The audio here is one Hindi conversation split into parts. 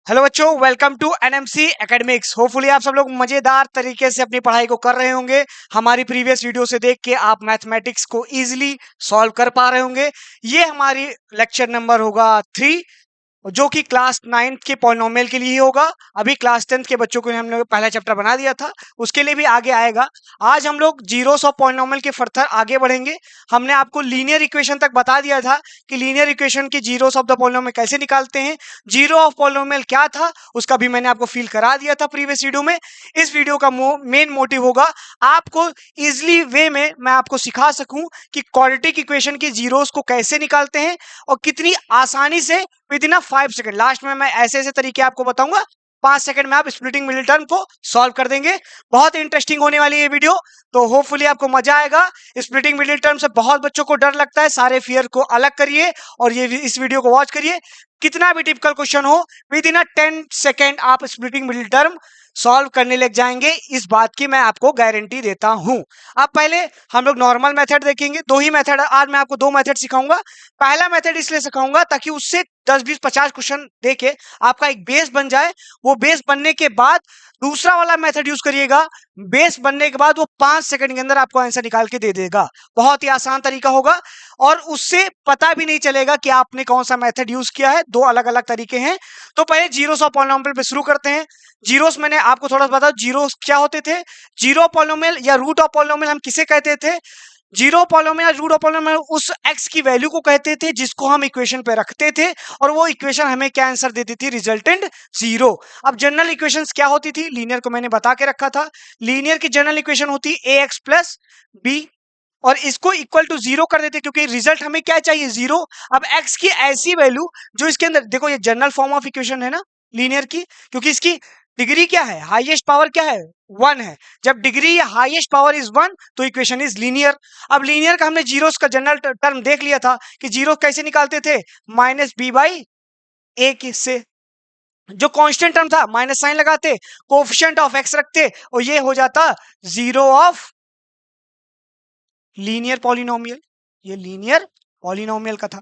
हेलो बच्चों, welcome to NMC academics. Hopefully आप सब लोग मजेदार तरीके से अपनी पढ़ाई को कर रहे होंगे। हमारी प्रीवियस वीडियो से देख के आप मैथमेटिक्स को इजीली सॉल्व कर पा रहे होंगे। ये हमारी लेक्चर नंबर होगा 3, जो कि क्लास 9th के पॉलिनोमियल के लिए ही होगा। अभी क्लास 10th के बच्चों को हमने पहला चैप्टर बना दिया था, उसके लिए भी आगे आएगा। आज हम लोग जीरोस ऑफ पॉलिनोमियल के फर्दर आगे बढ़ेंगे। हमने आपको लीनियर इक्वेशन तक बता दिया था कि लीनियर इक्वेशन की जीरोस ऑफ द पॉलिनोमियल कैसे निकालते हैं। जीरो ऑफ पॉलिनोमियल क्या था उसका भी मैंने आपको फील करा दिया था प्रीवियस वीडियो में। इस वीडियो का मेन मोटिव होगा आपको इजिली वे में मैं आपको सिखा सकूं कि क्वाड्रेटिक इक्वेशन की जीरोस को कैसे निकालते हैं और कितनी आसानी से विद इन 5 सेकंड। लास्ट में मैं ऐसे ऐसे तरीके आपको बताऊंगा, 5 सेकंड में आप स्प्लिटिंग मिडिल टर्म को सॉल्व कर देंगे। बहुत इंटरेस्टिंग होने वाली है वीडियो, तो होपफुली आपको मजा आएगा। स्प्लिटिंग मिडिल टर्म से बहुत बच्चों को डर लगता है, सारे फियर को अलग करिए और ये इस वीडियो को वॉच करिए। कितना भी टिपिकल क्वेश्चन हो, विद इन 10 सेकेंड आप स्प्लिटिंग मिडिल टर्म सॉल्व करने लग जाएंगे, इस बात की मैं आपको गारंटी देता हूं। अब पहले हम लोग नॉर्मल मेथड देखेंगे। दो ही मेथड, आज मैं आपको दो मेथड सिखाऊंगा। पहला मेथड इसलिए सिखाऊंगा ताकि उससे 10 20 50 क्वेश्चन देके आपका एक बेस बन जाए। वो बेस बनने के बाद दूसरा वाला मेथड यूज करिएगा। बेस बनने के बाद वो 5 सेकंड के अंदर आपको आंसर निकाल के दे देगा। बहुत ही आसान तरीका होगा और उससे पता भी नहीं चलेगा कि आपने कौन सा मेथड यूज किया है। दो अलग अलग तरीके हैं। तो पहले जीरोस ऑफ पॉलिनोमियल पे शुरू करते हैं। जीरोस मैंने आपको थोड़ा सा बताया, जीरोस क्या होते थे। जीरो पॉलिनोमियल या रूट ऑफ पॉलिनोमियल हम किसे कहते थे? Zero polynomial root of polynomial उस एक्स की वैल्यू को कहते थे जिसको हम इक्वेशन पे रखते थे और वो इक्वेशन हमें क्या आंसर देती थी? Resultant zero. अब जनरल इक्वेशंस क्या होती थी? लीनियर को मैंने बता के रखा था। लीनियर की जनरल इक्वेशन होती है ax प्लस बी और इसको इक्वल टू जीरो कर देते क्योंकि रिजल्ट हमें क्या चाहिए? जीरो। अब x की ऐसी वैल्यू जो इसके अंदर, देखो ये जनरल फॉर्म ऑफ इक्वेशन है ना लीनियर की, क्योंकि इसकी डिग्री क्या है? हाईएस्ट पावर क्या है? 1 है। जब डिग्री या हाईएस्ट पावर इज 1 तो इक्वेशन इज लीनियर। अब लीनियर का हमने जीरोस का जनरल टर्म देख लिया था कि जीरो कैसे निकालते थे? माइनस बी बाई ए से। जो कांस्टेंट टर्म था माइनस साइन लगाते, कोफिशिएंट ऑफ एक्स रखते और ये हो जाता जीरो ऑफ लीनियर पॉलिनोमियल। ये लीनियर पॉलिनोमियल का था।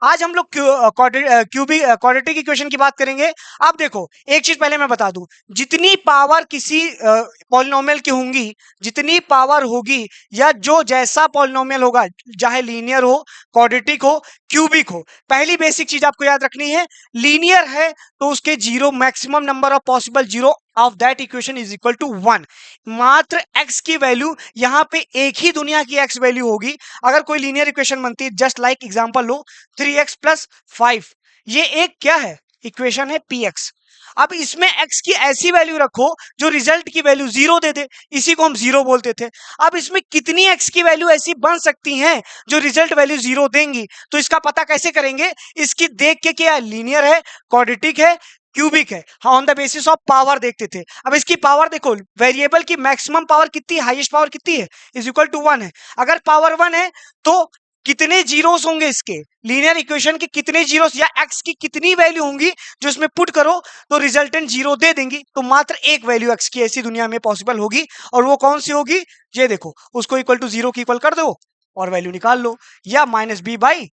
आज हम लोग क्वाड्रेटिक इक्वेशन की बात करेंगे। अब देखो एक चीज पहले मैं बता दूं, जितनी पावर किसी पॉलिनोमियल की होंगी, जितनी पावर होगी या जो जैसा पॉलिनोमियल होगा, चाहे लीनियर हो, क्वाड्रेटिक हो, क्यूबिक हो, पहली बेसिक चीज आपको याद रखनी है, लीनियर है तो उसके zero maximum number of possible zero of that equation is equal to 1। मात्र x की वैल्यू, यहां पे एक ही दुनिया की x वैल्यू होगी। अगर कोई लीनियर इक्वेशन बनती है, जस्ट लाइक एग्जांपल लो 3x प्लस 5, ये एक क्या है? इक्वेशन है px। अब इसमें x की ऐसी वैल्यू रखो जो रिजल्ट की वैल्यू जीरो दे दे, इसी को हम जीरो बोलते थे। अब इसमें कितनी x की वैल्यू ऐसी बन सकती हैं जो रिजल्ट वैल्यू जीरो देंगी? तो इसका पता कैसे करेंगे? इसकी देख के क्या लीनियर है, क्वाड्रेटिक है, क्यूबिक है, हाँ, on the basis of power देखते थे। अब इसकी पावर देखो, वेरिएबल की मैक्सिमम पावर कितनी है, हाईएस्ट पावर कितनी है? इज इक्वल टू 1 है। अगर पावर 1 है तो कितने जीरोस होंगे इसके? लीनियर इक्वेशन के कितने जीरोस या एक्स की कितनी वैल्यू होंगी जो इसमें पुट करो तो रिजल्टेंट जीरो दे देंगी? तो मात्र एक वैल्यू एक्स की ऐसी दुनिया में पॉसिबल होगी और वो कौन सी होगी? ये देखो, उसको इक्वल टू जीरो की इक्वल कर दो और वैल्यू निकाल लो, या minus b by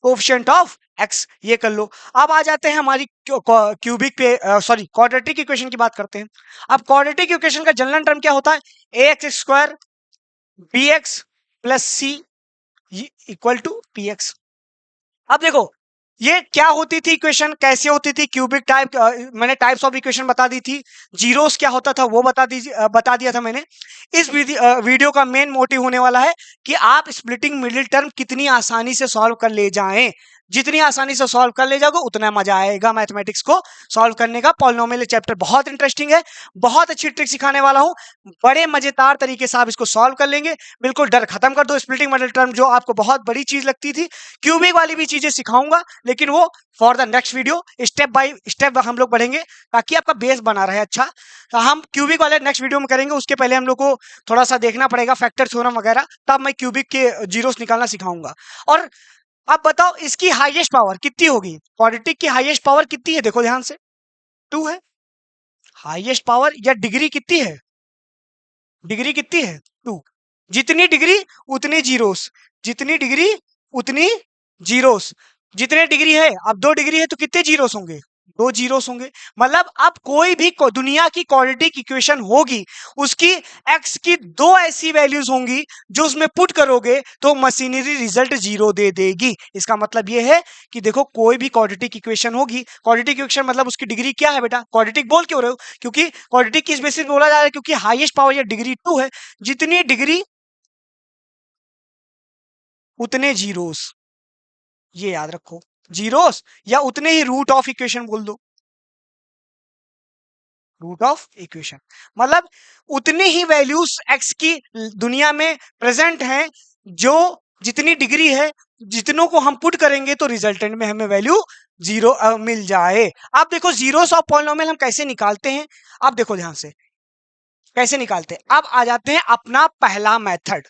coefficient of x, ये कर लो। अब आ जाते हैं हमारी क्यूबिक पे, सॉरी क्वाड्रेटिक इक्वेशन की बात करते हैं। अब क्वाड्रेटिक इक्वेशन का जनरल टर्म क्या होता है? A X square B X plus C equal to P X. अब देखो ये क्या होती थी इक्वेशन, कैसे होती थी? क्यूबिक टाइप, मैंने टाइप्स ऑफ इक्वेशन बता दी थी। जीरोस क्या होता था वो बता दिया था मैंने। इस वीडियो का मेन मोटिव होने वाला है कि आप स्प्लिटिंग मिडिल टर्म कितनी आसानी से सॉल्व कर ले जाएं। जितनी आसानी से सॉल्व कर ले जाओगे उतना मजा आएगा मैथमेटिक्स को सॉल्व करने का। पॉलिनोमियल चैप्टर बहुत इंटरेस्टिंग है, बहुत अच्छी ट्रिक सिखाने वाला हूं, बड़े मजेदार तरीके से आप इसको सॉल्व कर लेंगे। बिल्कुल डर खत्म कर दो स्प्लिटिंग मिडिल टर्म जो आपको बहुत बड़ी चीज लगती थी। क्यूबिक वाली भी चीजें सिखाऊंगा लेकिन वो for the next video, step by step हम लोग बढ़ेंगे ताकि आपका बेस बना रहे अच्छा। तो हम क्यूबिक वाले नेक्स्ट वीडियो में करेंगे, उसके पहले हम लोग को थोड़ा सा देखना पड़ेगा फैक्टर थ्योरम वगैरह, तब मैं क्यूबिक के जीरोस निकालना सिखाऊंगा। और अब बताओ इसकी हाईएस्ट पावर कितनी होगी? क्वाड्रेटिक की हाईएस्ट पावर कितनी है? देखो ध्यान से, 2 है हाईएस्ट पावर। या डिग्री कितनी है? डिग्री कितनी है? 2। जितनी डिग्री उतनी जीरोस, जितनी डिग्री उतनी जीरोस। जितने डिग्री है, अब 2 डिग्री है तो कितने जीरोस होंगे? दो जीरोस होंगे। मतलब अब कोई भी दुनिया की क्वाड्रेटिक इक्वेशन होगी, उसकी एक्स की दो ऐसी वैल्यूज होंगी जो उसमें पुट करोगे तो मशीनरी रिजल्ट जीरो दे देगी। इसका मतलब ये है कि देखो कोई भी क्वाड्रेटिक इक्वेशन होगी, क्वाड्रेटिक इक्वेशन मतलब उसकी डिग्री क्या है बेटा, क्वाड्रेटिक बोल क्यों रहे हो, क्योंकि क्वाड्रेटिक किस बेसिस पे बोला जा रहा है, क्योंकि हाईएस्ट पावर या डिग्री 2 है, जितनी डिग्री उतने जीरोस, ये याद रखो, जीरोस या उतने ही रूट ऑफ इक्वेशन बोल दो, रूट ऑफ इक्वेशन मतलब उतनी ही वैल्यूज एक्स की दुनिया में प्रेजेंट हैं, जो जितनी डिग्री है, जितनों को हम पुट करेंगे तो रिजल्टेंट में हमें वैल्यू जीरो मिल जाए। अब देखो जीरोस ऑफ पॉलिनोमियल हम कैसे निकालते हैं, अब देखो ध्यान से कैसे निकालते हैं। अब आ जाते हैं अपना पहला मेथड,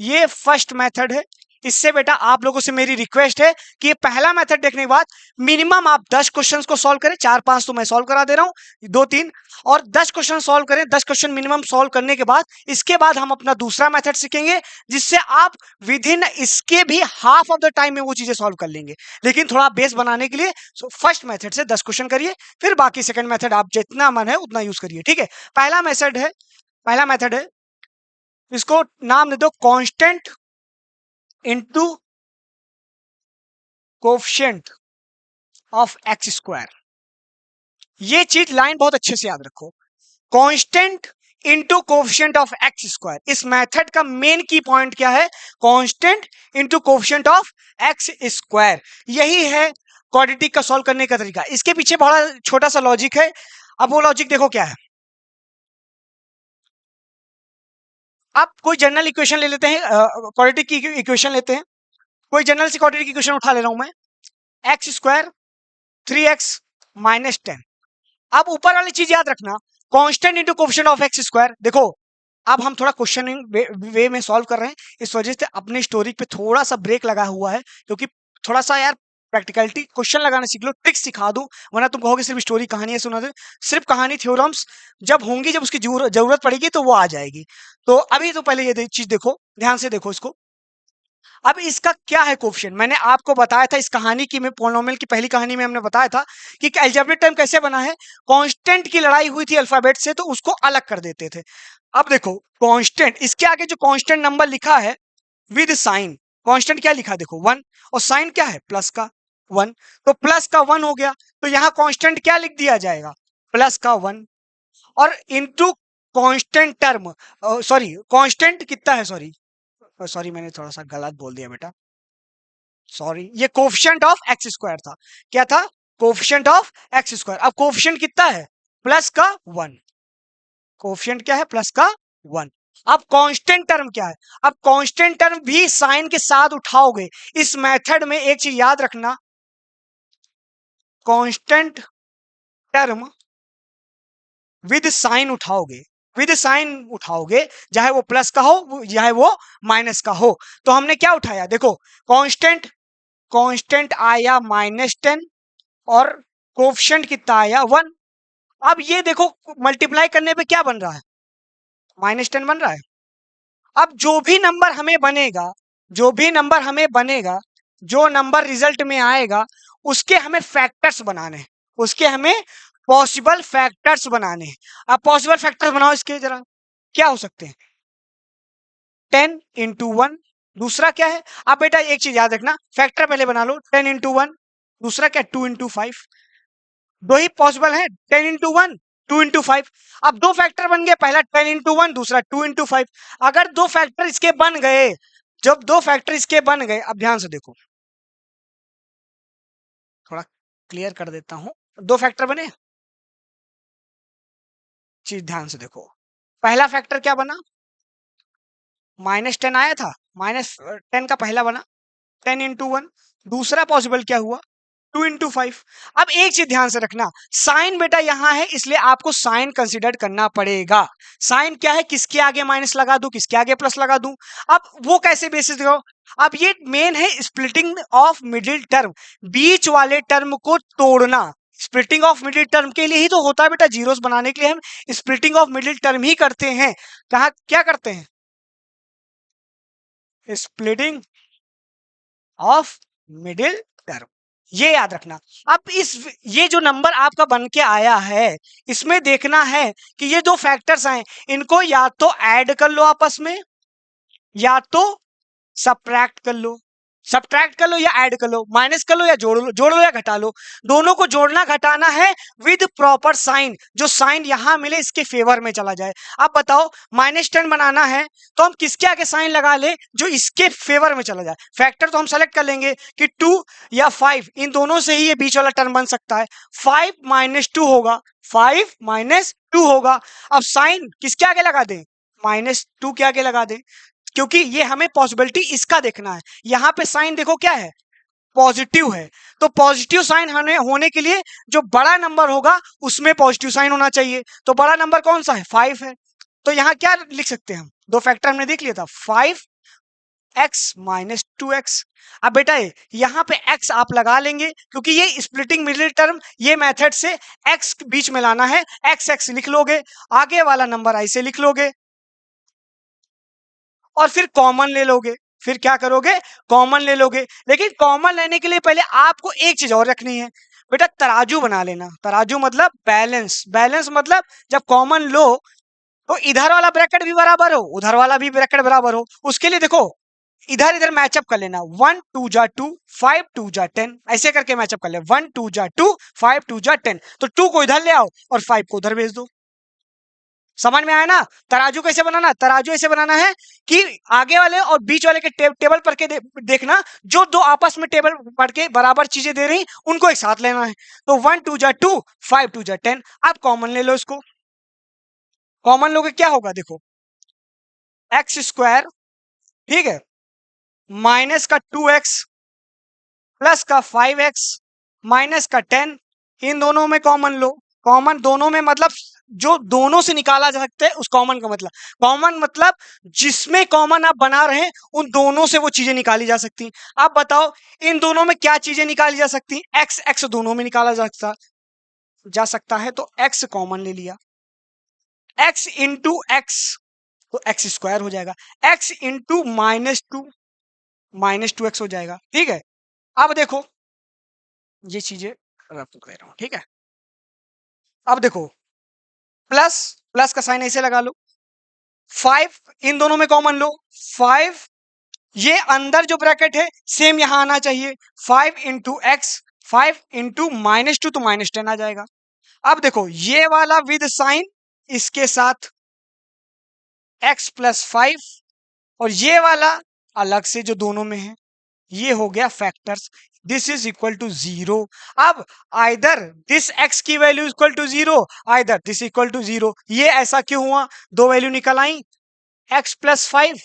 ये फर्स्ट मेथड है। इससे बेटा आप लोगों से मेरी रिक्वेस्ट है कि ये पहला मेथड देखने के बाद मिनिमम आप 10 क्वेश्चंस को सॉल्व करें, 4-5 तो मैं सॉल्व करा दे रहा हूं, 2-3 और 10 क्वेश्चन सॉल्व करें। 10 क्वेश्चन मिनिमम सॉल्व करने के बाद इसके बाद हम अपना दूसरा मेथड सीखेंगे, जिससे आप विद इन इसके भी हाफ ऑफ द टाइम में वो चीजें सॉल्व कर लेंगे। लेकिन थोड़ा बेस बनाने के लिए फर्स्ट मेथड से 10 क्वेश्चन करिए, फिर बाकी सेकंड मेथड आप जितना मन है उतना यूज करिए, ठीक है। पहला मेथड है, इसको नाम दे दो constant into coefficient of x square. ये चीज लाइन बहुत अच्छे से याद रखो, constant into coefficient of x square. इस मेथड का मेन की पॉइंट क्या है, constant into coefficient of x square. यही है क्वाड्रेटिक का सॉल्व करने का तरीका। इसके पीछे बड़ा छोटा सा लॉजिक है। अब वो लॉजिक देखो क्या है। आप कोई जनरल इक्वेशन ले लेते हैं, क्वाड्रेटिक की इक्वेशन लेते हैं, कोई जनरल सी क्वाड्रेटिक इक्वेशन उठा ले रहा हूं मैं, एक्स स्क्वायर 3x माइनस 10। अब ऊपर वाली चीज याद रखना, constant into coefficient of x square. देखो अब हम थोड़ा क्वेश्चनिंग वे में सॉल्व कर रहे हैं, इस वजह से अपने स्टोरी पे थोड़ा सा ब्रेक लगा हुआ है, क्योंकि थोड़ा सा यार प्रैक्टिकलिटी क्वेश्चन लगाना सीख लो, ट्रिक सिखा दूं, वरना तुम कहोगे सिर्फ स्टोरी कहानियां सुना दे। सिर्फ कहानी थ्योरम्स जब होंगी, जब उसकी जरूरत पड़ेगी तो वो आ जाएगी। तो अभी तो पहले ये चीज देखो, ध्यान से देखो इसको। अब इसका क्या है कोफिशिएंट, मैंने आपको बताया था इस कहानी की में, पॉलिनोमियल की पहली कहानी में हमने बताया था कि अलजेब्रिक टर्म कैसे बना है, कांस्टेंट की लड़ाई हुई थी अल्फाबेट से, तो उसको अलग कर देते थे। अब देखो कांस्टेंट, इसके आगे जो कांस्टेंट नंबर लिखा है विद साइन, कांस्टेंट क्या लिखा देखो 1, और साइन क्या है प्लस का 1, तो प्लस का 1 हो गया, तो यहां कांस्टेंट क्या लिख दिया जाएगा, प्लस का 1, और into constant term, sorry constant कितना है, सॉरी सॉरी मैंने थोड़ा सा गलत बोल दिया बेटा, सॉरी, ये कोफिशिएंट ऑफ एक्स स्क्वायर था, क्या था, कोफिशिएंट ऑफ एक्स स्क्वायर। अब कोफिशिएंट कितना है, प्लस का 1, कोफिशिएंट क्या है, प्लस का 1। अब कांस्टेंट टर्म क्या है, अब कांस्टेंट टर्म भी साइन के साथ उठाओगे। इस मेथड में एक चीज याद रखना, कांस्टेंट टर्म विद साइन उठाओगे, विद साइन उठाओगे, चाहे वो प्लस का हो चाहे वो माइनस का हो। तो हमने क्या उठाया देखो, कांस्टेंट, कांस्टेंट आया -10 और कोफिशिएंट कितना आया 1। अब ये देखो मल्टीप्लाई करने पे क्या बन रहा है, -10 बन रहा है। अब जो भी नंबर हमें बनेगा, जो भी नंबर हमें बनेगा, जो नंबर रिजल्ट में आएगा, उसके हमें फैक्टर्स बनाने हैं, उसके हमें पॉसिबल फैक्टर्स बनाने हैं। अब पॉसिबल फैक्टर्स बनाओ इसके जरा, क्या हो सकते हैं, 10 इंटू 1, दूसरा क्या है, अब बेटा एक चीज याद रखना, फैक्टर पहले बना लो, 10 इंटू 1, दूसरा क्या 2 इंटू 5, दो ही पॉसिबल है, 10 इंटू 1, 2 इंटू 5। अब दो फैक्टर बन गए, पहला 10 इंटू 1, दूसरा 2 इंटू 5। अगर दो फैक्टर इसके बन गए, जब दो फैक्टर इसके बन गए, अब ध्यान से देखो, थोड़ा क्लियर कर देता हूं, दो फैक्टर बने, चीज ध्यान से देखो, पहला फैक्टर क्या बना, -10 आया था, -10 का पहला बना 10 इंटू 1, दूसरा पॉसिबल क्या हुआ 2 इंटू 5। अब एक चीज ध्यान से रखना, साइन बेटा यहां है, इसलिए आपको साइन कंसीडर करना पड़ेगा। साइन क्या है, किसके आगे माइनस लगा दूं, किसके आगे प्लस लगा दूं, अब वो कैसे बेसिस देखो। अब ये मेन है स्प्लिटिंग ऑफ मिडिल टर्म, बीच वाले टर्म को तोड़ना। स्प्लिटिंग ऑफ मिडिल टर्म के लिए ही तो होता है बेटा, जीरोस बनाने के लिए हम स्प्लिटिंग ऑफ मिडिल टर्म ही करते हैं। कहा क्या करते हैं, स्प्लिटिंग ऑफ मिडिल टर्म, ये याद रखना। अब ये जो नंबर आपका बन के आया है, इसमें देखना है कि ये दो फैक्टर्स आए, इनको या तो ऐड कर लो आपस में, या तो सब्ट्रैक्ट कर लो। सब्ट्रैक्ट कर लो या ऐड कर लो, माइनस कर लो या जोड़ लो या घटा लो। दोनों को जोड़ना घटाना है विद प्रॉपर साइन, जो साइन यहां मिले इसके फेवर में चला जाए। अब बताओ, -10 बनाना है तो हम किसके आगे साइन लगा ले जो इसके फेवर में चला जाए। फैक्टर तो हम सेलेक्ट कर लेंगे कि 2 या 5, इन दोनों से ही ये बीच वाला टर्म बन सकता है। 5 - 2 होगा, 5 - 2 होगा। अब साइन किसके आगे लगा दें, -2 के आगे लगा दें, क्योंकि ये हमें पॉसिबिलिटी इसका देखना है। यहां पे साइन देखो क्या है, पॉजिटिव है, तो पॉजिटिव साइन होने के लिए जो बड़ा नंबर होगा उसमें पॉजिटिव साइन होना चाहिए। तो बड़ा नंबर कौन सा है, 5 है। तो यहाँ क्या लिख सकते हैं हम, दो फैक्टर हमने देख लिया था, 5x - 2x। अब बेटा यहाँ पे x आप लगा लेंगे, क्योंकि ये स्प्लिटिंग मिडिल टर्म, ये मेथड से x बीच में लाना है, x लिख लोगे, आगे वाला नंबर ऐसे लिख लोगे, और फिर कॉमन ले लोगे। फिर क्या करोगे, कॉमन ले लोगे। लेकिन कॉमन लेने के लिए पहले आपको एक चीज और रखनी है बेटा, तराजू बना लेना। तराजू मतलब बैलेंस, बैलेंस मतलब जब कॉमन लो तो इधर वाला ब्रैकेट भी बराबर हो, उधर वाला भी ब्रैकेट बराबर हो। उसके लिए देखो, इधर इधर मैचअप कर लेना, 1 2 जा 2, 5 2 जा 10, ऐसे करके मैचअप कर ले, 1 2 जा 2, 5 2 जा 10। तो 2 को इधर ले आओ और 5 को उधर भेज दो। समझ में आया ना। तराजू कैसे बनाना, तराजू ऐसे बनाना है कि आगे वाले और बीच वाले के टेबल पढ़ के देखना, जो दो आपस में टेबल पढ़ के बराबर चीजें दे रही उनको एक साथ लेना है। तो 1 2 जा 2, 5 2 जा 10। आप कॉमन ले लो इसको, कॉमन लोगे क्या होगा देखो, एक्स स्क्वायर, ठीक है, माइनस का 2x प्लस का 5x माइनस का 10, इन दोनों में कॉमन लो। कॉमन दोनों में मतलब जो दोनों से निकाला जा सकता है उस कॉमन का मतलब, कॉमन मतलब जिसमें कॉमन आप बना रहे हैं उन दोनों से वो चीजें निकाली जा सकती हैं। आप बताओ इन दोनों में क्या चीजें निकाली जा सकती हैं, एक्स एक्स दोनों में निकाला जा सकता है, तो एक्स कॉमन ले लिया, एक्स इंटू एक्स तो एक्स स्क्वायर हो जाएगा, एक्स इंटू -2 एक्स हो जाएगा। ठीक है, अब देखो ये चीजें रफ कर रहा हूं, ठीक है। अब देखो, प्लस प्लस का साइन ऐसे लगा लो, 5 इन दोनों में कॉमन लो, 5 ये अंदर जो ब्रैकेट है सेम यहां आना चाहिए, 5 इंटू एक्स, 5 इंटू -2 तो -10 आ जाएगा। अब देखो ये वाला विद साइन इसके साथ x + 5, और ये वाला अलग से जो दोनों में है, ये हो गया factors, this is equal to 0। अब आइदर दिस x की value equal to 0, either this equal to 0। ये ऐसा क्यों हुआ, दो वैल्यू निकल आई, x + 5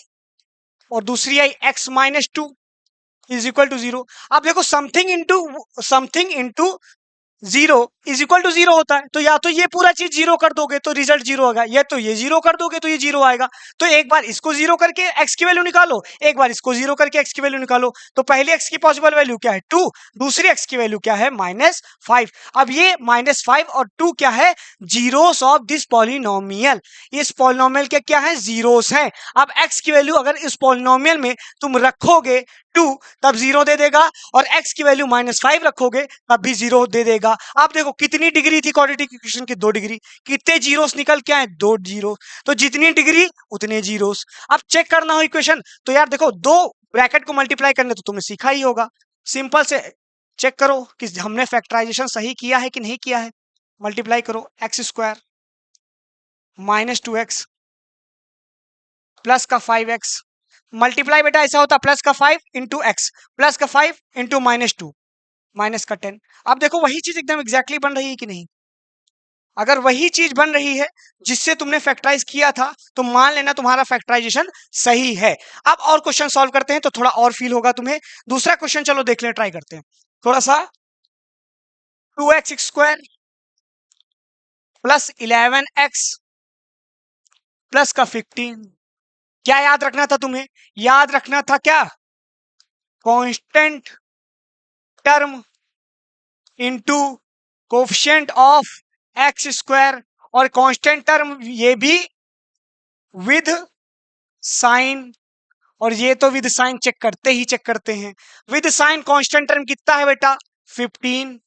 और दूसरी आई x - 2 इज इक्वल टू 0। अब देखो something into 0 is equal to 0 होता है, तो या तो ये पूरा चीज 0 कर दोगे तो रिजल्ट 0 होगा, या तो ये 0 कर दोगे तो ये 0 आएगा। तो एक बार इसको 0 करके x की वैल्यू निकालो, एक बार इसको 0 करके x की वैल्यू निकालो। तो पहले x की पॉसिबल वैल्यू क्या है, 2, दूसरी x की वैल्यू क्या है, -5। अब ये -5 और 2 क्या है, जीरोस ऑफ दिस पॉलिनोमियल। इस पॉलिनोमियल के क्या है, जीरोस हैं। अब x की वैल्यू अगर इस पॉलिनोमियल में तुम रखोगे 2 तब 0 दे देगा, और x की वैल्यू -5 रखोगे तब भी 0 दे देगा। आप देखो कितनी डिग्री थी क्वाड्रेटिक इक्वेशन की, 2 डिग्री। कितने जीरोस निकल के आए, 2 जीरो। तो जितनी डिग्री उतने जीरोस। अब चेक करना हो इक्वेशन, तो यार देखो दो ब्रैकेट को मल्टीप्लाई करने तो तुमने सीखा ही होगा, सिंपल से चेक करो कि हमने फैक्टराइजेशन सही किया है कि नहीं किया है। मल्टीप्लाई करो, x² -2x प्लस का 5x, मल्टीप्लाई बेटा ऐसा होता, प्लस का 5 इंटू एक्स, प्लस का 5 इंटू -2 माइनस का 10। अब देखो वही चीज एकदम एग्जैक्टली बन रही है कि नहीं। अगर वही चीज बन रही है जिससे तुमने फैक्टराइज किया था तो मान लेना तुम्हारा फैक्टराइजेशन सही है। अब और क्वेश्चन सॉल्व करते हैं तो थोड़ा और फील होगा तुम्हें। दूसरा क्वेश्चन चलो देख लें, ट्राई करते हैं थोड़ा सा। 2x² प्लस 11x प्लस का 15। क्या याद रखना था तुम्हें, याद रखना था क्या, constant term into coefficient of x², और कांस्टेंट टर्म ये भी विद साइन, और ये तो विद साइन चेक करते हैं। विद साइन कांस्टेंट टर्म कितना है बेटा, 15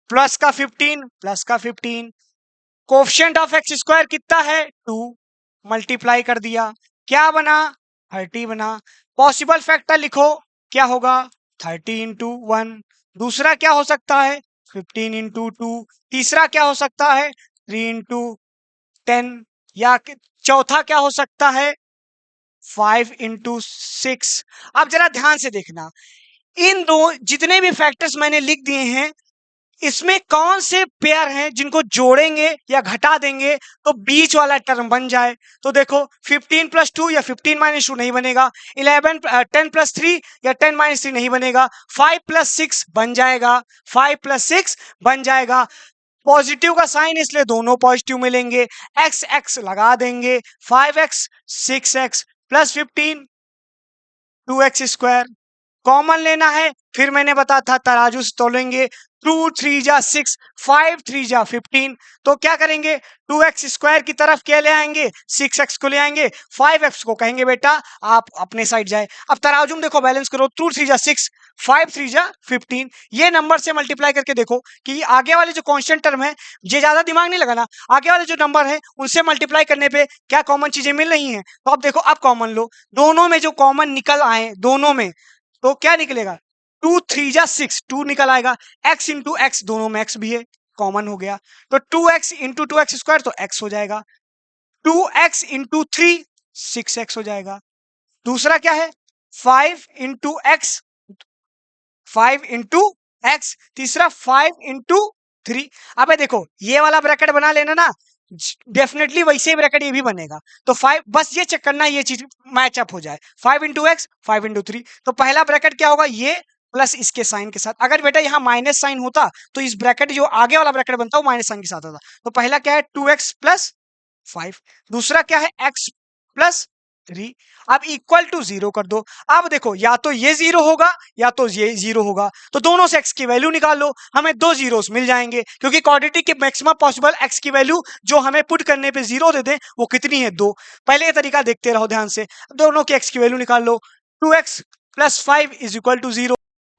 प्लस का 15 प्लस का 15, कोफिशिएंट ऑफ एक्स स्क्वायर कितना है 2, मल्टीप्लाई कर दिया, क्या बना 30 बना। पॉसिबल फैक्टर लिखो, क्या होगा 30 इंटू 1, दूसरा क्या हो सकता है 15 इंटू 2, तीसरा क्या हो सकता है 3 इंटू 10, या चौथा क्या हो सकता है 5 इंटू 6। अब जरा ध्यान से देखना, इन दो जितने भी फैक्टर्स मैंने लिख दिए हैं, इसमें कौन से पेयर हैं जिनको जोड़ेंगे या घटा देंगे तो बीच वाला टर्म बन जाए। तो देखो 15 प्लस 2 या 15 माइनस 2 नहीं बनेगा, 10 प्लस 3 या 10 माइनस 3 नहीं बनेगा, 5 प्लस 6 बन जाएगा, 5 प्लस 6 बन जाएगा। पॉजिटिव का साइन इसलिए दोनों पॉजिटिव मिलेंगे, एक्स एक्स लगा देंगे, 5x 6x plus 15 2x square common लेना है। फिर मैंने बताया था तराजू से तोलेंगे, 2 3 जा 6, 5 3 जा 15, तो क्या करेंगे 2x स्क्वायर की तरफ क्या ले आएंगे 6x को ले आएंगे, 5x को कहेंगे बेटा आप अपने साइड जाए। अब तराजू में देखो बैलेंस करो, 2 3 जा 6, 5 3 जा 15, ये नंबर से मल्टीप्लाई करके देखो कि आगे वाले जो कांस्टेंट टर्म है, ये ज्यादा दिमाग नहीं लगाना, आगे वाले जो नंबर है उनसे मल्टीप्लाई करने पे क्या कॉमन चीजें मिल रही हैं। तो अब देखो, अब कॉमन लो, दोनों में जो कॉमन निकल आए दोनों में, तो क्या निकलेगा 2 3 जा 6, 2 निकल आएगा, x इंटू एक्स, दोनों में x भी है, कॉमन हो गया, तो 2x इंटू 2x स्क्वायर तो x हो जाएगा, 2x इंटू 3 6x हो जाएगा, दूसरा क्या है 5 इंटू एक्स, 5 इंटू एक्स, तीसरा 5 इंटू 3। अब देखो ये वाला ब्रैकेट बना लेना ना, डेफिनेटली वैसे ही ब्रैकेट ये भी बनेगा, तो 5 बस ये चेक करना ये चीज मैच अप हो जाए, 5 इंटू एक्स 5 इंटू 3, तो पहला ब्रैकेट क्या होगा ये प्लस इसके साइन के साथ। अगर बेटा यहाँ माइनस साइन होता तो इस ब्रैकेट जो आगे वाला ब्रैकेट बनता है वो माइनस साइन के साथ होता। तो पहला क्या है 2x प्लस 5, दूसरा क्या है x प्लस 3, अब इक्वल टू 0 कर दो। अब देखो या तो ये 0 होगा या तो ये 0 होगा, तो दोनों से x की वैल्यू निकाल लो, हमें दो जीरोस मिल जाएंगे, क्योंकि क्वाड्रेटिक के मैक्सिमम पॉसिबल x की वैल्यू जो हमें पुट करने पे 0 दे दे वो कितनी है 2। पहले ये तरीका देखते रहो ध्यान से, दोनों के x की वैल्यू निकाल लो, 2x plus 5 is equal to 0,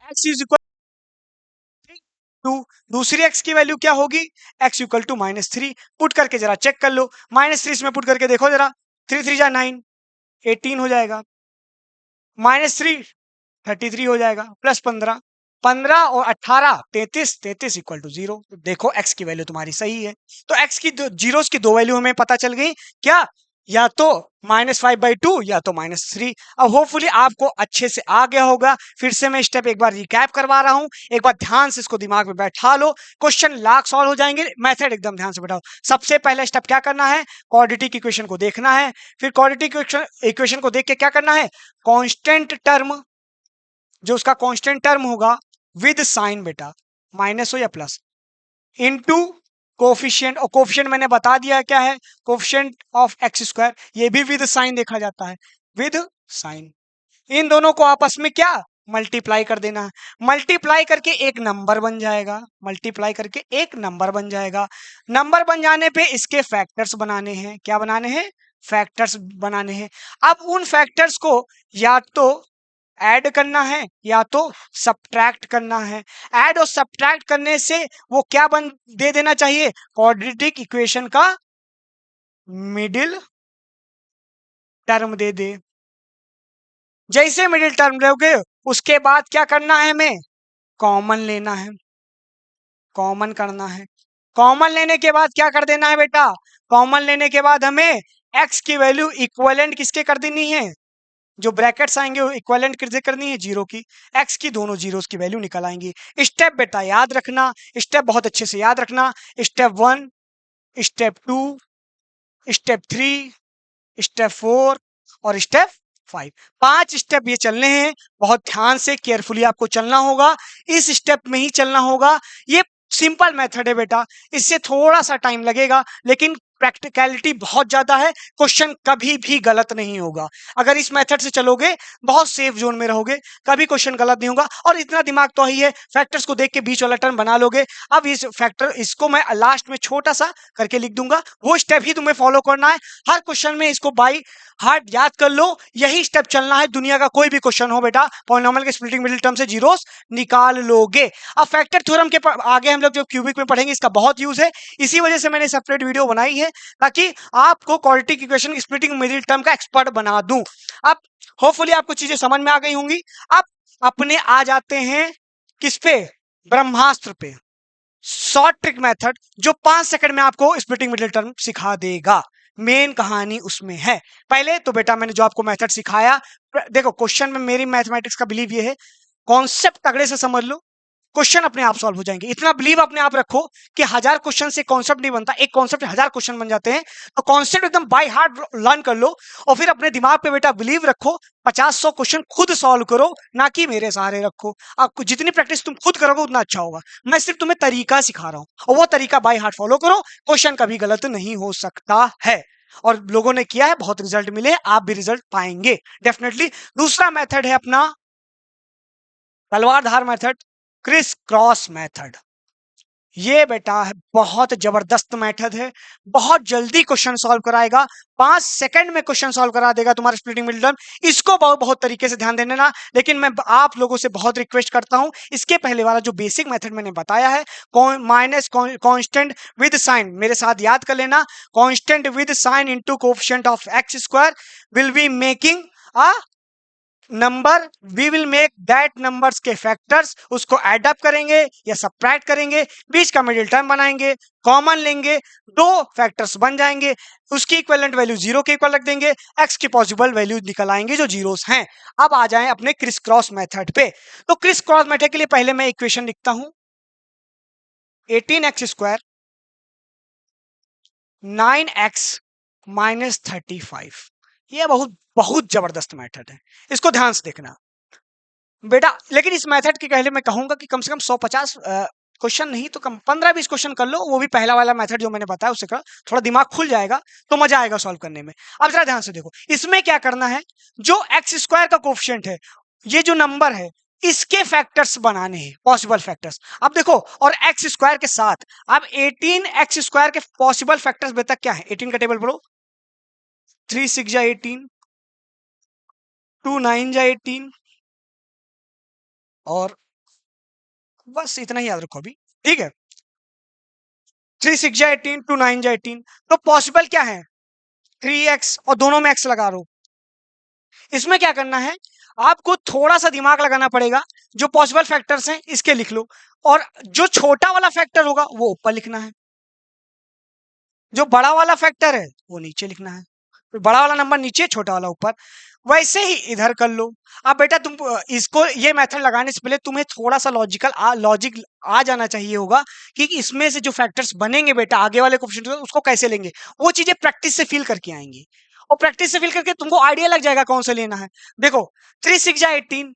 x is equal 2, दूसरी x की वैल्यू क्या होगी x इक्वल टू -3, पुट करके जरा चेक कर लो, -3 इसमें पुट करके देखो जरा, 3 3 जा 9, 18 हो जाएगा, -3 33 हो जाएगा, प्लस 15 15 और 18 33, 33 इक्वल टू 0। देखो x की वैल्यू तुम्हारी सही है, तो x की जीरोस की दो वैल्यू हमें पता चल गई, क्या या तो -5/2 या तो -3। अब होपफुली आपको अच्छे से आ गया होगा, फिर से मैं स्टेप एक बार रिकैप करवा रहा हूं, एक बार ध्यान से इसको दिमाग में बैठा लो, क्वेश्चन लाख सॉल्व हो जाएंगे, मेथड एकदम ध्यान से बैठाओ। सबसे पहला स्टेप क्या करना है, क्वाड्रेटिक इक्वेशन को देखना है, फिर क्वाड्रेटिक इक्वेशन को देख के क्या करना है, कांस्टेंट टर्म, जो उसका कांस्टेंट टर्म होगा विद साइन बेटा, माइनस हो या प्लस, इनटू कोफिशिएंट, और कोफिशिएंट मैंने बता दिया क्या है, कोफिशिएंट ऑफ एक्स स्क्वायर, ये भी विद साइन देखा जाता है, विद साइन, इन दोनों को आपस में क्या मल्टीप्लाई कर देना है, मल्टीप्लाई करके एक नंबर बन जाएगा, मल्टीप्लाई करके एक नंबर बन जाएगा, नंबर बन जाने पे इसके फैक्टर्स बनाने हैं, क्या बनाने हैं फैक्टर्स बनाने हैं। अब उन फैक्टर्स को या तो ऐड करना है या तो सब्ट्रैक्ट करना है, ऐड और सब्ट्रैक्ट करने से वो क्या बन दे देना चाहिए, क्वाड्रेटिक इक्वेशन का मिडिल टर्म दे दे। जैसे मिडिल टर्म लोगे उसके बाद क्या करना है, हमें कॉमन लेना है, कॉमन करना है, कॉमन लेने के बाद क्या कर देना है बेटा, कॉमन लेने के बाद हमें x की वैल्यू इक्विवेलेंट किसके कर देनी है, जो ब्रैकेट्स आएंगे वो इक्विवेलेंट किससे करनी है, जीरो की, x की दोनों जीरोस की वैल्यू निकल आएंगी। स्टेप बेटा याद रखना, स्टेप बहुत अच्छे से याद रखना, स्टेप 1, स्टेप 2, स्टेप 3, स्टेप 4 और स्टेप 5, 5 स्टेप ये चलने हैं, बहुत ध्यान से केयरफुली आपको चलना होगा, इस स्टेप में ही चलना होगा। ये सिंपल मेथड है बेटा, इससे थोड़ा सा टाइम लगेगा लेकिन प्रैक्टिकलिटी बहुत ज्यादा है, क्वेश्चन कभी भी गलत नहीं होगा। अगर इस मेथड से चलोगे बहुत सेफ जोन में रहोगे, कभी क्वेश्चन गलत नहीं होगा। और इतना दिमाग तो ही है, फैक्टर्स को देख के बीच वाला टर्म बना लोगे। अब इस फैक्टर इसको मैं लास्ट में छोटा सा करके लिख दूंगा, वो स्टेप ही तुम्हें फॉलो करना है हर क्वेश्चन में। इसको बाई हार्ट याद कर लो, यही स्टेप चलना है। दुनिया का कोई भी क्वेश्चन हो बेटा, पॉलिनोमियल के स्प्लिटिंग मिडिल टर्म से जीरोस निकाल लोगे। अब फैक्टर थ्योरम के आगे हम लोग जो क्यूबिक में पढ़ेंगे, इसका बहुत यूज है, इसी वजह से मैंने सेपरेट वीडियो बनाई है, ताकि आपको quadratic equation splitting middle term का एक्सपर्ट बना दूं। अब होपफुली आपको चीजें समझ में आ गई होंगी। अब अपने आ जाते हैं किस पे, ब्रह्मास्त्र पे, शॉर्ट ट्रिक मेथड, जो 5 सेकंड में आपको स्प्लिटिंग मिडिल टर्म सिखा देगा। मेन कहानी उसमें है। पहले तो बेटा मैंने जो आपको मेथड सिखाया, देखो क्वेश्चन में मेरी मैथमेटिक्स का बिलीव ये है, कॉन्सेप्ट तगड़े से समझ लो, क्वेश्चन अपने आप सॉल्व हो जाएंगे। इतना बिलीव अपने आप रखो कि 1000 क्वेश्चन से कॉन्सेप्ट नहीं बनता, एक कॉन्सेप्ट 1000 क्वेश्चन बन जाते हैं। तो कॉन्सेप्ट एकदम बाय हार्ट लर्न कर लो, और फिर अपने दिमाग पे बेटा बिलीव रखो, 50-100 क्वेश्चन खुद सॉल्व करो, ना कि मेरे सहारे रखो। आपको जितनी प्रैक्टिस तुम खुद करोगे उतना अच्छा होगा। मैं सिर्फ तुम्हें तरीका सिखा रहा हूं, और वो तरीका बाय हार्ट फॉलो करो, क्वेश्चन कभी गलत नहीं हो सकता है। और लोगों ने किया है, बहुत रिजल्ट मिले, आप भी रिजल्ट पाएंगे डेफिनेटली। दूसरा मेथड है अपना तलवार धार मेथड, क्रिस क्रॉस मेथड। ये बेटा है बहुत जबरदस्त मेथड है, बहुत जल्दी क्वेश्चन सॉल्व कराएगा, 5 सेकंड में क्वेश्चन सॉल्व करा देगा तुम्हारा स्प्लिटिंग मिडिल टर्म। इसको बहुत बहुत तरीके से ध्यान देना, लेकिन मैं आप लोगों से बहुत रिक्वेस्ट करता हूं, इसके पहले वाला जो बेसिक मेथड मैंने बताया है, माइनस कांस्टेंट विद साइन, मेरे साथ याद कर लेना, constant with sign into coefficient of x square will be making a number, we will make that numbers के फैक्टर्स, उसको एड अप करेंगे या सबट्रैक्ट करेंगे, बीच का मिडिल टर्म बनाएंगे, कॉमन लेंगे, दो फैक्टर्स बन जाएंगे, उसकी इक्विवेलेंट वैल्यू 0 के इक्वल रख देंगे, एक्स की पॉसिबल वैल्यू निकल आएंगे जो जीरोस हैं। अब आ जाएं अपने क्रिस क्रॉस मेथड पे। तो क्रिस क्रॉस मेथड के लिए पहले मैं इक्वेशन लिखता हूं, 18x स्क्वायर 9x माइनस 35। ये बहुत बहुत जबरदस्त मेथड है, इसको ध्यान से देखना बेटा। लेकिन इस मेथड के पहले मैं कहूंगा कि कम से कम 150 क्वेश्चन नहीं तो कम 15-20 क्वेश्चन कर लो, वो भी पहला वाला मेथड जो मैंने बताया उससे कर, थोड़ा दिमाग खुल जाएगा तो मजा आएगा सॉल्व करने में। अब जरा ध्यान से देखो, इसमें क्या करना है, जो एक्स स्क्वायर का कोएफिशिएंट है, ये जो नंबर है, इसके फैक्टर्स बनाने हैं, पॉसिबल फैक्टर्स। अब देखो, और एक्स स्क्वायर के साथ अब 18x स्क्वायर के पॉसिबल फैक्टर्स बेटा क्या है, 18 का टेबल पढ़ो, 3 6 जा 18, 2 9 जा 18, और बस इतना ही याद रखो अभी, ठीक है। 3 6 जा 18, 2 9 जा 18, तो पॉसिबल क्या है, 3x, और दोनों में x लगा लो। इसमें क्या करना है, आपको थोड़ा सा दिमाग लगाना पड़ेगा, जो पॉसिबल फैक्टर्स हैं इसके लिख लो, और जो छोटा वाला फैक्टर होगा वो ऊपर लिखना है, जो बड़ा वाला फैक्टर है वो नीचे लिखना है, तो बड़ा वाला नंबर नीचे, छोटा वाला ऊपर। वैसे ही इधर कर लो। अब बेटा तुम इसको, ये मेथड लगाने से पहले तुम्हें थोड़ा सा लॉजिक आ जाना चाहिए होगा कि इसमें से जो फैक्टर्स बनेंगे बेटा आगे वाले कोएफिशिएंट उसको कैसे लेंगे, वो चीजें प्रैक्टिस से फील करके आएंगी, और प्रैक्टिस से फील करके तुमको आइडिया लग जाएगा कौन सा लेना है। देखो 3 6 जा 18,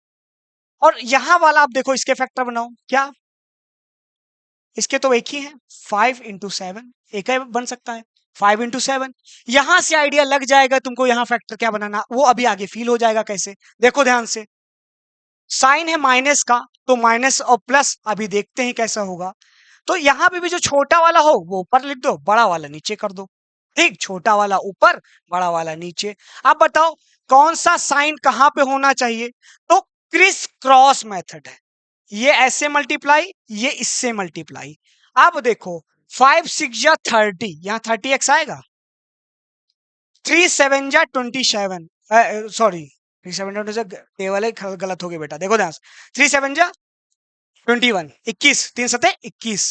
और यहां वाला आप देखो इसके फैक्टर बनाओ, क्या इसके तो एक ही है, 5 इंटू 7, एक ही बन सकता है, 5 इंटू 7। यहां से आइडिया लग जाएगा तुमको यहाँ फैक्टर क्या बनाना, वो अभी आगे फील हो जाएगा कैसे। देखो ध्यान से, साइन है माइनस का, तो माइनस और प्लस अभी देखते हैं कैसा होगा। तो यहां पे भी जो छोटा वाला हो वो ऊपर लिख दो, बड़ा वाला नीचे कर दो, ठीक, छोटा वाला ऊपर, बड़ा वाला नीचे। अब बताओ कौन सा साइन कहां पे होना चाहिए, तो क्रिस क्रॉस मेथड है, ये ऐसे मल्टीप्लाई, ये इससे मल्टीप्लाई। अब देखो 5 6 जा 30, यहां 30x आएगा, 3 7 जा 27, सॉरी 3 7 जा टेबल है गलत हो गया बेटा, देखो ध्यान से, 3 7 जा 21, 21, 3 7 21,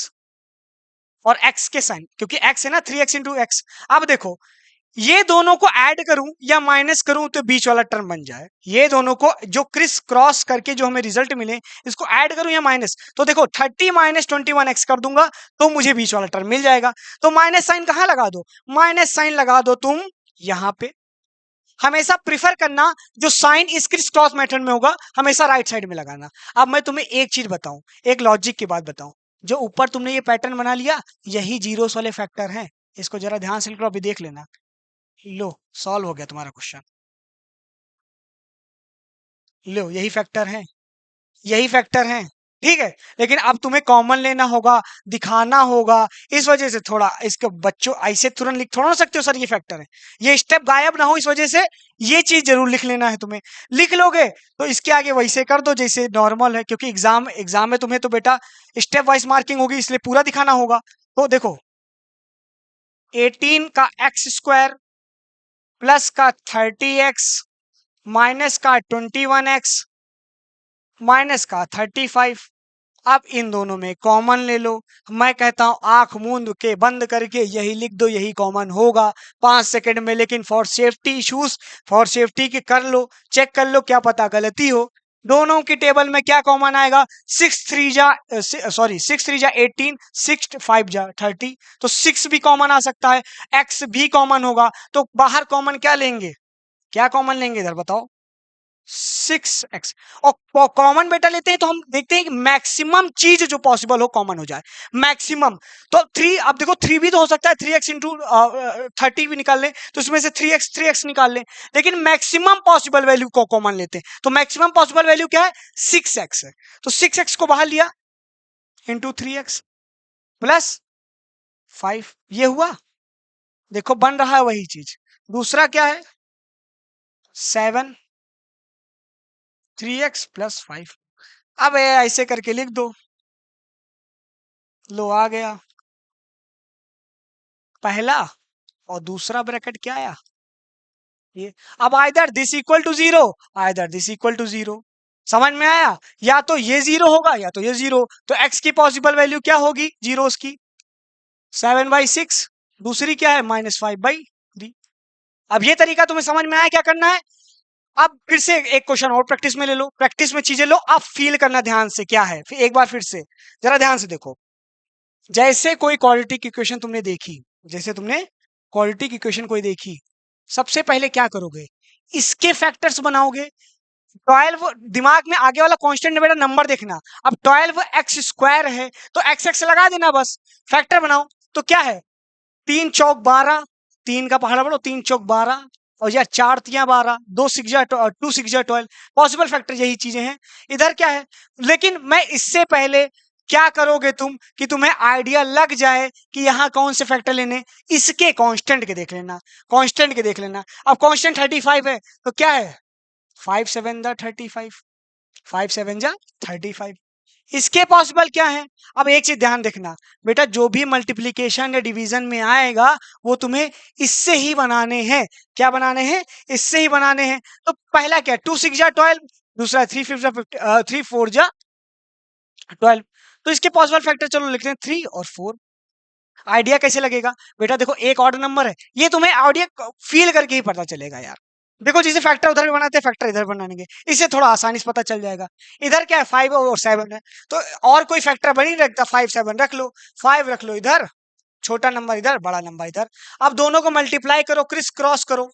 और x के साइन, क्योंकि x है ना, 3x इंटू एक्स। अब देखो ये दोनों को ऐड करूं या माइनस करूं तो बीच वाला टर्म बन जाए, ये दोनों को जो क्रिस क्रॉस करके जो हमें रिजल्ट मिले, इसको ऐड करूं या माइनस, तो देखो 30 माइनस 21x कर दूंगा तो मुझे बीच वाला टर्म मिल जाएगा। तो माइनस साइन कहां लगा दो, माइनस साइन लगा दो तुम यहां पे। हमेशा प्रिफर करना जो साइन इस क्रिस क्रॉस मेथड में होगा हमेशा राइट साइड में लगाना। अब मैं तुम्हें एक चीज बताऊं, एक लॉजिक की बात बताऊं, जो ऊपर तुमने ये पैटर्न बना लिया, यही जीरोस वाले फैक्टर हैं, इसको जरा ध्यान से लिख लो, अभी देख लेना। लो सॉल्व हो गया तुम्हारा क्वेश्चन। लो यही फैक्टर है, यही फैक्टर है, ठीक है। लेकिन अब तुम्हें कॉमन लेना होगा, दिखाना होगा, इस वजह से थोड़ा इसके बच्चों ऐसे तुरंत लिख थोड़ा ना सकते हो सर ये फैक्टर है, ये स्टेप गायब ना हो, इस वजह से ये चीज जरूर लिख लेना है तुम्हें। लिख लोगे तो इसके आगे वैसे कर दो जैसे नॉर्मल है, क्योंकि एग्जाम एग्जाम में तुम्हें तो बेटा स्टेप वाइज मार्किंग होगी, इसलिए पूरा दिखाना होगा। तो देखो 18 का एक्स स्क्वायर प्लस का 30x माइनस का 21x माइनस का 35, अब इन दोनों में कॉमन ले लो। मैं कहता हूं आंख मूंद के बंद करके यही लिख दो, यही कॉमन होगा 5 सेकंड में। लेकिन for safety issues, for safety के कर लो, चेक कर लो, क्या पता गलती हो। दोनों की टेबल में क्या कॉमन आएगा, 6 3 जा 18, 6 5 जा 30, तो 6 भी कॉमन आ सकता है, x भी कॉमन होगा। तो बाहर कॉमन क्या लेंगे, क्या कॉमन लेंगे इधर बताओ, 6x। और कॉमन बेटा लेते हैं तो हम देखते हैं कि मैक्सिमम चीज जो पॉसिबल हो कॉमन हो जाए, मैक्सिमम। तो 3, अब देखो 3 भी तो हो सकता है, 3x इंटू 30 भी निकाल लें तो इसमें से 3x निकाल लें, लेकिन मैक्सिमम पॉसिबल वैल्यू को कॉमन लेते हैं। तो मैक्सिमम पॉसिबल वैल्यू क्या है, 6x है। तो 6x को बाहर लिया इंटू 3x प्लस 5, ये हुआ, देखो बन रहा है वही चीज। दूसरा क्या है, 7 3x प्लस 5, अब ऐसे करके लिख दो, लो आ गया पहला, और दूसरा ब्रैकेट क्या आया ये। अब either this equal to zero, either this equal to zero, समझ में आया, या तो ये जीरो होगा या तो ये जीरो। तो x की पॉसिबल वैल्यू क्या होगी जीरोस की, 7/6, दूसरी क्या है -5/3। अब ये तरीका तुम्हें समझ में आया क्या करना है। अब फिर से एक क्वेश्चन और प्रैक्टिस में ले लो, प्रैक्टिस में चीजें लो, अब फील करना ध्यान से क्या है, फिर एक बार फिर से जरा ध्यान से देखो। जैसे कोई क्वाड्रेटिक इक्वेशन तुमने देखी, जैसे तुमने क्वाड्रेटिक इक्वेशन कोई देखी, सबसे पहले क्या करोगे, इसके फैक्टर्स बनाओगे। 12 दिमाग में आगे वाला कांस्टेंट बेटा नंबर देखना। अब 12x² है तो एक्स एक्स लगा देना, बस फैक्टर बनाओ। तो क्या है, 3 चौक 12, 3 का पहाड़ा बढ़ो, 3 चौक 12, और या 4 तिया 12, 2 6 जा 2 6 जा 12, पॉसिबल फैक्टर यही चीजें हैं। इधर क्या है, लेकिन मैं इससे पहले क्या करोगे तुम कि तुम्हें आइडिया लग जाए कि यहाँ कौन से फैक्टर लेने, इसके कांस्टेंट के देख लेना, कांस्टेंट के देख लेना। अब कांस्टेंट 35 है तो क्या है, 5 7 जा 35, 5 7 जा 35। इसके पॉसिबल क्या है, अब एक चीज ध्यान देखना बेटा, जो भी मल्टीप्लीकेशन या डिवीजन में आएगा वो तुम्हें इससे ही बनाने हैं। क्या बनाने हैं, इससे ही बनाने हैं। तो पहला क्या, 2 6 जा 12, दूसरा 3 5 जा 3 4 जा 12। तो इसके पॉसिबल फैक्टर चलो लिखते हैं 3 और 4। आइडिया कैसे लगेगा बेटा, देखो एक ऑर्डर नंबर है, ये तुम्हें आइडिया फील करके ही पता चलेगा यार। देखो जिसे फैक्टर उधर भी बनाते हैं फैक्टर इधर बनाएंगे, इससे थोड़ा आसानी से पता चल जाएगा। इधर क्या है, 5 और 7 है, तो और कोई फैक्टर बनी रखता, 5 7 रख लो, 5 रख लो इधर, छोटा नंबर इधर, बड़ा नंबर इधर। अब दोनों को मल्टीप्लाई करो, क्रिस क्रॉस करो,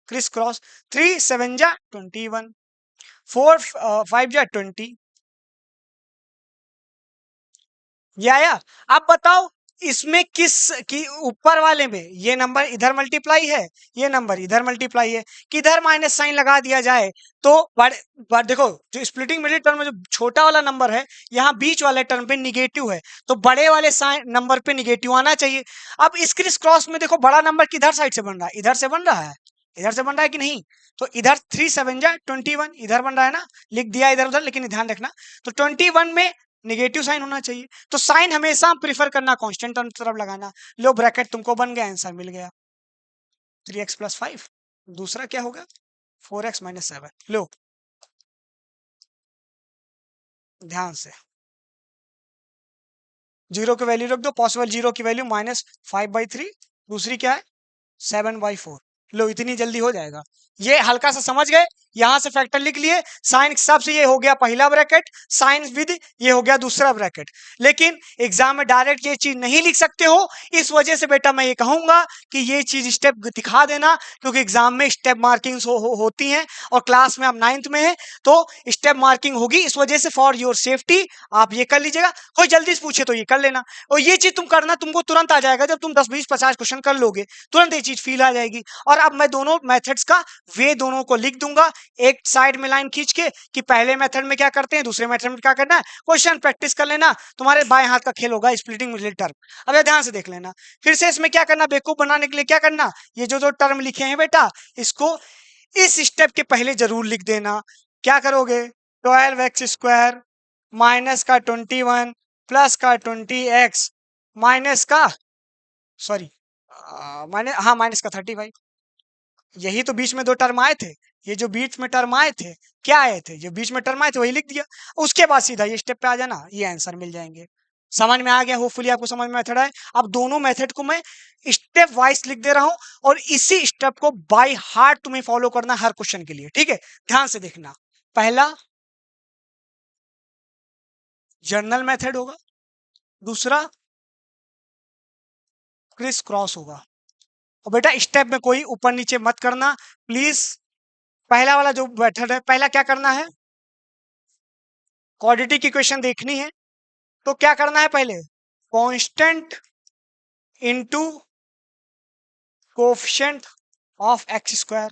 क्रिस क्रॉस, 3 7 जा 21, 4 5 जा 20, ये आया। अब बताओ इसमें किस की ऊपर वाले में ये नंबर इधर मल्टीप्लाई है, ये नंबर इधर मल्टीप्लाई है, किधर माइनस साइन लगा दिया जाए तो देखो जो स्प्लिटिंग मिडिल टर्म में जो छोटा वाला नंबर है, यहाँ बीच वाले टर्म पे निगेटिव है, तो बड़े वाले साइन नंबर पे निगेटिव आना चाहिए। अब इस क्रिस क्रॉस में देखो बड़ा नंबर किधर साइड से बन रहा है, इधर से बन रहा है, इधर से बन रहा है कि नहीं। तो इधर 3 7 जा 21 इधर बन रहा है ना, लिख दिया इधर उधर, लेकिन ध्यान रखना तो 21 में निगेटिव साइन होना चाहिए। तो साइन हमेशा प्रीफर करना कांस्टेंट टर्म तरफ लगाना। लो ब्रैकेट तुमको बन गया, आंसर मिल गया 3x प्लस 5। दूसरा क्या होगा, 4x माइनस 7। लो ध्यान से, जीरो की वैल्यू रख दो, पॉसिबल जीरो की वैल्यू -5/3, दूसरी क्या है 7/4। लो इतनी जल्दी हो जाएगा, ये हल्का सा समझ गए, यहां से फैक्टर लिख लिए, साइन के हिसाब से ये हो गया पहला ब्रैकेट, साइन विद ये हो गया दूसरा ब्रैकेट। लेकिन एग्जाम में डायरेक्ट ये चीज नहीं लिख सकते हो, इस वजह से बेटा मैं ये कहूंगा कि ये चीज स्टेप दिखा देना, क्योंकि एग्जाम में स्टेप मार्किंग होती हैं और क्लास में आप 9th में है तो स्टेप मार्किंग होगी, इस वजह से फॉर योर सेफ्टी आप ये कर लीजिएगा। कोई जल्दी से पूछे तो ये कर लेना, और ये चीज तुम करना तुमको तुरंत आ जाएगा, जब तुम 10 20 50 क्वेश्चन कर लोगे तुरंत ये चीज फील आ जाएगी। और अब मैं दोनों मेथड्स का वे दोनों को लिख दूंगा एक साइड में लाइन खींच के कि पहले मेथड में क्या करते हैं, दूसरे मेथड में क्या करना है, क्वेश्चन प्रैक्टिस कर लेना, तुम्हारे बाएं हाथ का खेल होगा स्प्लिटिंग मिडिल टर्म। अब ये ध्यान से देख लेना, फिर से इसमें क्या करना, बेवकूफ बनाने के लिए क्या करना, ये जो जो टर्म लिखे हैं बेटा इसको इस स्टेप के पहले जरूर लिख देना। क्या करोगे, 12x² माइनस का 21 प्लस का 20x माइनस का सॉरी माइनस हाँ माइनस का 35, यही तो बीच में दो टर्म आए थे, ये जो बीच में टर्म आए थे क्या आए थे, जो बीच में टर्म आए थे वही लिख दिया, उसके बाद सीधा ये स्टेप पे आ जाना, ये आंसर मिल जाएंगे। समझ में आ गया, होपफुली आपको समझ में मेथड है। अब दोनों मेथड को मैं स्टेप वाइज लिख दे रहा हूं और इसी स्टेप को बाय हार्ट तुम्हें फॉलो करना हर क्वेश्चन के लिए, ठीक है, ध्यान से देखना। पहला जर्नल मेथड होगा, दूसरा क्रिस क्रॉस होगा। और बेटा स्टेप में कोई ऊपर नीचे मत करना प्लीज। पहला वाला जो मेथड है, पहला क्या करना है, क्वाड्रेटिक इक्वेशन देखनी है तो क्या करना है, पहले constant into coefficient of x²,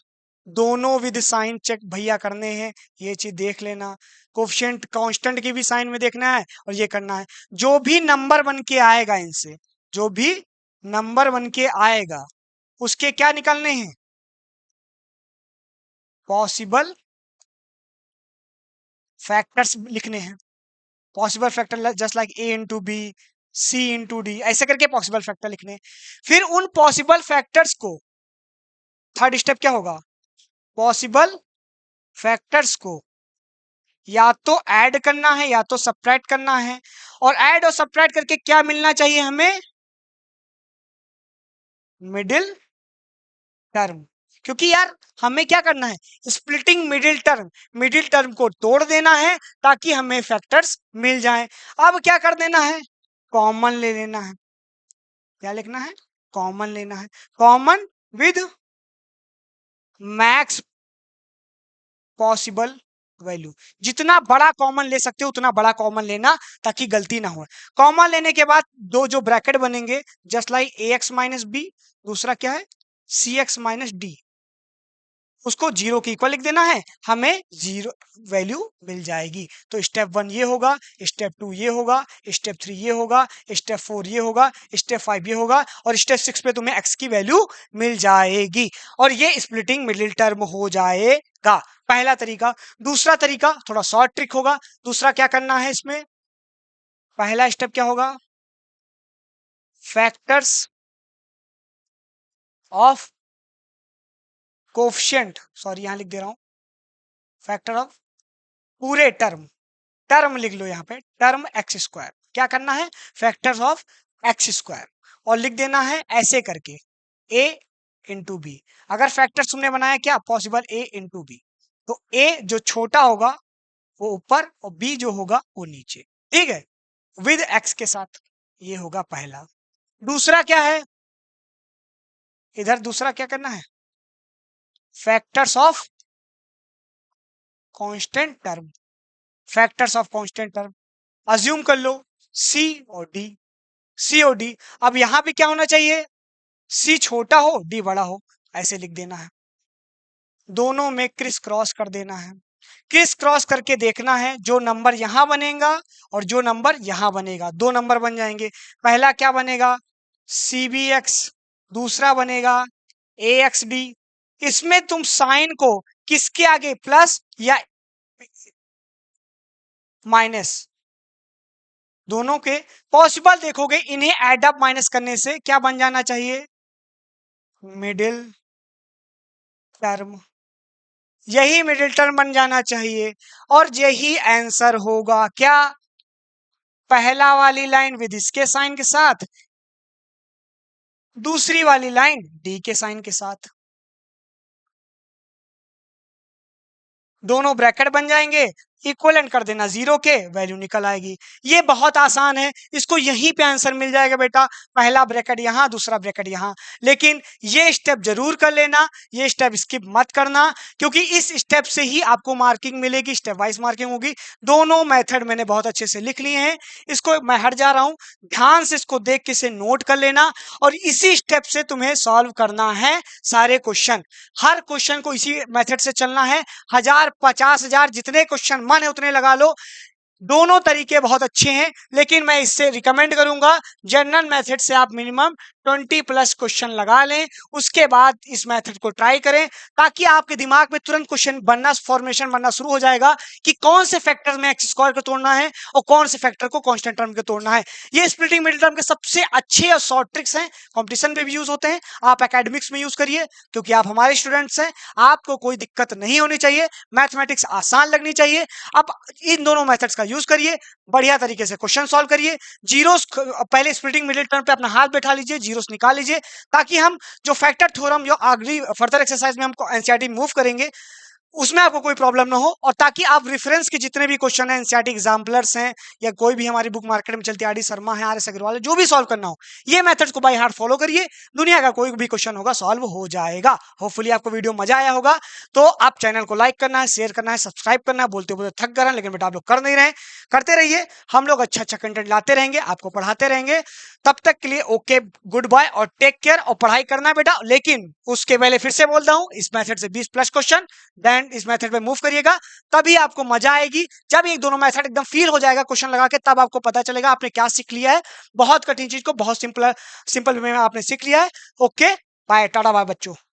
दोनों विद साइन चेक भैया करने हैं, ये चीज देख लेना। कोएफिशिएंट कांस्टेंट की भी साइन में देखना है और ये करना है। जो भी नंबर बन के आएगा इनसे, जो भी नंबर बन के आएगा उसके क्या निकालने हैं, पॉसिबल फैक्टर्स लिखने हैं। Possible factor just like a into b, c into d, ऐसे करके पॉसिबल फैक्टर लिखने हैं। फिर उन पॉसिबल फैक्टर्स को थर्ड स्टेप क्या होगा, पॉसिबल फैक्टर्स को या तो ऐड करना है या तो सब्ट्रैक्ट करना है, और ऐड और सब्ट्रैक्ट करके क्या मिलना चाहिए हमें, मिडिल टर्म। क्योंकि यार हमें क्या करना है, स्प्लिटिंग मिडिल टर्म को तोड़ देना है ताकि हमें फैक्टर्स मिल जाएं। अब क्या कर देना है, कॉमन ले लेना है। क्या लिखना है, कॉमन लेना है, common with max possible value. जितना बड़ा कॉमन ले सकते हो उतना बड़ा कॉमन लेना ताकि गलती ना हो। कॉमन लेने के बाद दो जो ब्रैकेट बनेंगे just like ax minus b, दूसरा क्या है cx माइनस डी, उसको 0 के इक्वल लिख देना है, हमें 0 वैल्यू मिल जाएगी। तो स्टेप 1 ये होगा, स्टेप 2 ये होगा, स्टेप 3 ये होगा, स्टेप 4 ये होगा, स्टेप 5 ये होगा, और स्टेप 6 पे तुम्हें x की वैल्यू मिल जाएगी और ये स्प्लिटिंग मिडिल टर्म हो जाएगा। पहला तरीका। दूसरा तरीका थोड़ा शॉर्ट ट्रिक होगा। दूसरा क्या करना है इसमें, पहला स्टेप क्या होगा, फैक्टर्स ऑफ कोएफिशिएंट, सॉरी यहां लिख दे रहा हूं, फैक्टर ऑफ पूरे टर्म लिख लो यहाँ पे, टर्म x²। क्या करना है, फैक्टर्स ऑफ x², और लिख देना है ऐसे करके a इंटू बी। अगर फैक्टर्स तुमने बनाया क्या, पॉसिबल a इंटू बी, तो a जो छोटा होगा वो ऊपर और b जो होगा वो नीचे, ठीक है, विद x के साथ। ये होगा पहला। दूसरा क्या है, इधर दूसरा क्या करना है, factors of constant term, factors of constant term assume कर लो c और d, c और d। अब यहां पे क्या होना चाहिए, c छोटा हो d बड़ा हो, ऐसे लिख देना है। दोनों में क्रिस क्रॉस कर देना है। क्रिस क्रॉस करके देखना है जो नंबर यहां बनेगा और जो नंबर यहां बनेगा, दो नंबर बन जाएंगे। पहला क्या बनेगा, cbx, दूसरा बनेगा axd। इसमें तुम साइन को किसके आगे, प्लस या माइनस, दोनों के पॉसिबल देखोगे, इन्हें एड अप माइनस करने से क्या बन जाना चाहिए, मिडिल टर्म। यही मिडिल टर्म बन जाना चाहिए और यही आंसर होगा। क्या, पहला वाली लाइन विद इसके साइन के साथ, दूसरी वाली लाइन डी के साइन के साथ। दोनों ब्रैकेट बन जाएंगे, इक्वलेंट कर देना 0 के, वैल्यू निकल आएगी। ये बहुत आसान है, इसको यहीं पे आंसर मिल जाएगा बेटा, पहला ब्रैकेट यहाँ, दूसरा ब्रैकेट यहाँ। लेकिन ये स्टेप जरूर कर लेना, ये स्टेप स्किप मत करना, क्योंकि इस स्टेप से ही आपको मार्किंग मिलेगी, स्टेप वाइज मार्किंग होगी। दोनों मेथड मैंने बहुत अच्छे से लिख लिए हैं, इसको मैं हट जा रहा हूं, ध्यान से इसको देख के इसे नोट कर लेना, और इसी स्टेप से तुम्हें सॉल्व करना है सारे क्वेश्चन। हर क्वेश्चन को इसी मेथड से चलना है, 1000 50,000 जितने क्वेश्चन मन है उतने लगा लो। दोनों तरीके बहुत अच्छे हैं, लेकिन मैं इससे रिकमेंड करूंगा जनरल मेथड से आप मिनिमम 20+ क्वेश्चन लगा लें, उसके बाद इस मेथड को ट्राई करें, ताकि आपके दिमाग में तुरंत क्वेश्चन बनना, फॉर्मेशन बनना शुरू हो जाएगा कि कौन से फैक्टर में एक्स स्क्वायर को तोड़ना है और कौन से फैक्टर को कांस्टेंट टर्म को तोड़ना है। ये स्प्लिटिंग मिडिल टर्म के सबसे अच्छे और शॉर्ट ट्रिक्स हैं, कंपटीशन पे भी यूज होते हैं, आप एकेडमिक्स में यूज करिए, क्योंकि आप हमारे स्टूडेंट्स हैं, आपको कोई दिक्कत नहीं होनी चाहिए, मैथमेटिक्स आसान लगनी चाहिए। अब इन दोनों मेथड्स का यूज करिए, बढ़िया तरीके से क्वेश्चन सॉल्व करिए। जीरोस पहले स्प्लिटिंग मिडिल टर्म पे अपना हाथ बैठा लीजिए, जीरोस निकाल लीजिए, ताकि हम जो फैक्टर थ्योरम जो अगली फर्दर एक्सरसाइज में हमको एनसीईआरटी मूव करेंगे उसमें आपको कोई प्रॉब्लम ना हो, और ताकि आप रेफरेंस के जितने भी क्वेश्चन है, एनसीईआरटी एग्जाम्पलर्स हैं या कोई भी हमारी बुक मार्केट में चलती आर डी शर्मा है, आर एस अग्रवाल है, जो भी सॉल्व करना हो, ये मेथड्स को बाय हार्ट फॉलो करिए, दुनिया का कोई भी क्वेश्चन होगा सॉल्व हो जाएगा। होपफुली आपको वीडियो मजा आया होगा। तो आप चैनल को लाइक करना है, शेयर करना है, सब्सक्राइब करना है, बोलते बोलते थक गए, लेकिन बेटा आप लोग कर नहीं रहे, करते रहिए, हम लोग अच्छा अच्छा कंटेंट लाते रहेंगे, आपको पढ़ाते रहेंगे। तब तक के लिए ओके, गुड बाय और टेक केयर, और पढ़ाई करना है बेटा, लेकिन उसके पहले फिर से बोलता हूं, इस मेथड से 20+ क्वेश्चन, देन इस मेथड पे मूव करिएगा, तभी आपको मजा आएगी। जब ये दोनों मेथड एकदम फील हो जाएगा क्वेश्चन लगा के, तब आपको पता चलेगा आपने क्या सीख लिया है। बहुत कठिन चीज को बहुत सिंपल वे में आपने सीख लिया है। ओके बाय, टाटा बाय बच्चों।